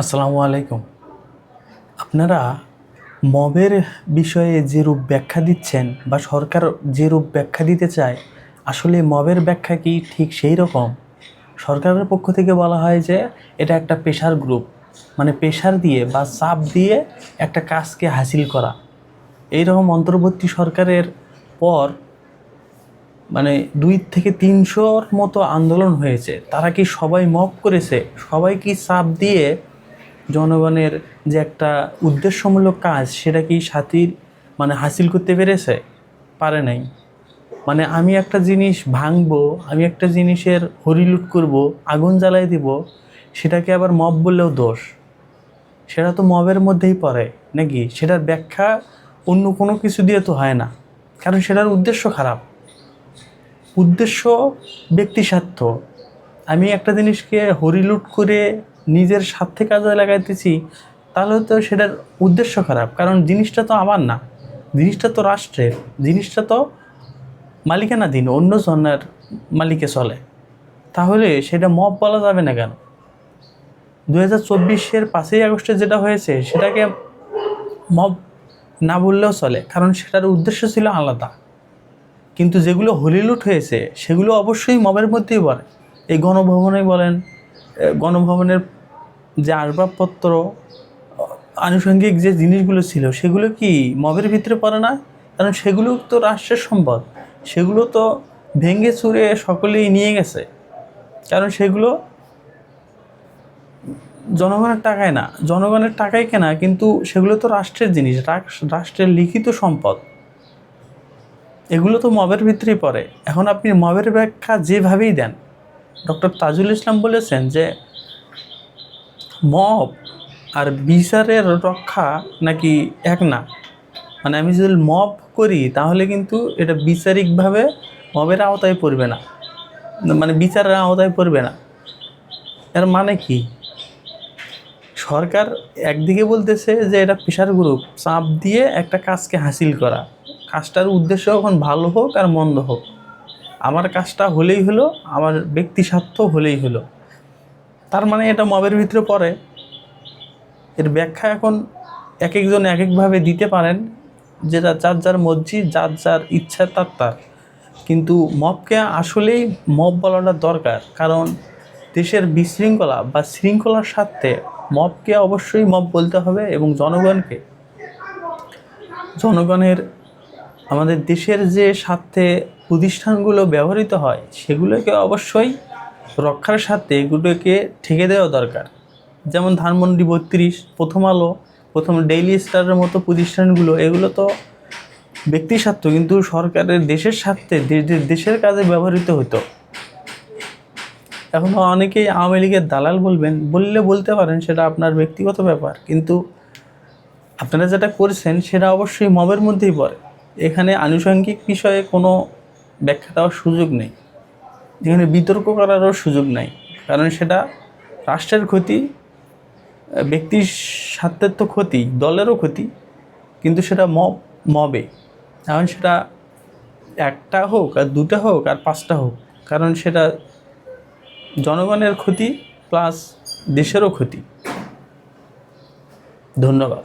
আসসালামু আলাইকুম। আপনারা মবের বিষয়ে যে রূপ ব্যাখ্যা দিচ্ছেন বা সরকার যে রূপ ব্যাখ্যা দিতে চায়, আসলে মবের ব্যাখ্যা কি ঠিক সেই রকম? সরকারের পক্ষ থেকে বলা হয় যে এটা একটা প্রেশার গ্রুপ, মানে প্রেশার দিয়ে বা চাপ দিয়ে একটা কাজকে হাসিল করা। এইরকম অন্তর্বর্তী সরকারের পর মানে 200-300-র মতো আন্দোলন হয়েছে। তারা কি সবাই মব করেছে? সবাই কি চাপ দিয়ে জনগণের যে একটা উদ্দেশ্যমূলক কাজ সেটা কি হাসিল করতে পেরেছে? পারে নাই। মানে আমি একটা জিনিস ভাঙবো, আমি একটা জিনিসের হরিলুট করব, আগুন জ্বালাই দিব, সেটাকে আবার মব বললেও দোষ। সেটা তো মবের মধ্যেই পড়ে নাকি? সেটার ব্যাখ্যা অন্য কোনো কিছু দিয়ে তো হয় না, কারণ সেটার উদ্দেশ্য খারাপ। উদ্দেশ্য ব্যক্তি স্বার্থ। আমি একটা জিনিসকে হরিলুট করে নিজের স্বার্থে কাজে লাগাইতেছি, তাহলে তো সেটার উদ্দেশ্য খারাপ, কারণ জিনিসটা তো আমার না, জিনিসটা তো রাষ্ট্রের, জিনিসটা তো মালিকানাধীন, অন্য জনের মালিকে চলে। তাহলে সেটা মব বলা যাবে না কেন? 2024-এর 5ই আগস্টে যেটা হয়েছে সেটাকে মব না বললেও চলে, কারণ সেটার উদ্দেশ্য ছিল আলাদা। কিন্তু যেগুলো হলিলুট হয়েছে সেগুলো অবশ্যই মবের মধ্যেই পড়ে। এই গণভবনে বলেন, গণভবনের যে আসবাবপত্র, আনুষঙ্গিক যে জিনিসগুলো ছিল সেগুলো কি মবের ভিতরে পড়ে না? কারণ সেগুলো তো রাষ্ট্রের সম্পদ, সেগুলো তো ভেঙে চুরে সকলেই নিয়ে গেছে, কারণ সেগুলো জনগণের টাকায় না, জনগণের টাকায় কেনা, কিন্তু সেগুলো তো রাষ্ট্রের জিনিস, রাষ্ট্রের লিখিত সম্পদ। এগুলো তো মবের ভিতরেই পড়ে। এখন আপনি মবের ব্যাখ্যা যেভাবেই দেন, ডক্টর তাজুল ইসলাম বলেছেন যে মব আর বিচারের রক্ষা নাকি এক না। মানে আমি যদি মব করি তাহলে কিন্তু এটা বিচারিকভাবে মবের আওতায় পড়বে না, মানে বিচারের আওতায় পড়বে না। এর মানে কি? সরকার একদিকে বলতেছে যে এটা প্রেশার গ্রুপ, চাপ দিয়ে একটা কাজকে হাসিল করা, কাজটার উদ্দেশ্য এখন ভালো হোক আর মন্দ হোক, আমার কাজটা হলেই হলো, আমার ব্যক্তি স্বার্থ হলেই হলো। তার মানে এটা মবের ভিতরে পড়ে। এর ব্যাখ্যা এখন এক একজন এক একভাবে দিতে পারেন, যেটা যার যার মর্জি, যার যার ইচ্ছা তার। কিন্তু মবকে আসলেই মব বলাটা দরকার, কারণ দেশের বিশৃঙ্খলা বা শৃঙ্খলার স্বার্থে মবকে অবশ্যই মব বলতে হবে, এবং জনগণের আমাদের দেশের যে স্বার্থে প্রতিষ্ঠানগুলো ব্যবহৃত হয় সেগুলোকে অবশ্যই রক্ষার স্বার্থে এগুলোকে ঠেকে দেওয়া দরকার। যেমন ধানমন্ডি 32, প্রথম আলো, প্রথম ডেইলি স্টারের মতো প্রতিষ্ঠানগুলো, এগুলো তো ব্যক্তি স্বার্থ, কিন্তু সরকারের দেশের স্বার্থে দেশের কাজে ব্যবহৃত হতো। এখন অনেকেই আওয়ামী লীগের দালাল বলতে পারেন, সেটা আপনার ব্যক্তিগত ব্যাপার, কিন্তু আপনারা যেটা করছেন সেটা অবশ্যই মবের মধ্যেই পড়ে। এখানে আনুষঙ্গিক বিষয়ে কোনো ব্যাখ্যা দেওয়ার সুযোগ নেই, যেখানে বিতর্ক করারও সুযোগ নাই, কারণ সেটা রাষ্ট্রের ক্ষতি, ব্যক্তির স্বার্থের তো ক্ষতি, দলেরও ক্ষতি, কিন্তু সেটা মবে। এখন সেটা একটা হোক আর দুটা হোক আর পাঁচটা হোক, কারণ সেটা জনগণের ক্ষতি প্লাস দেশেরও ক্ষতি। ধন্যবাদ।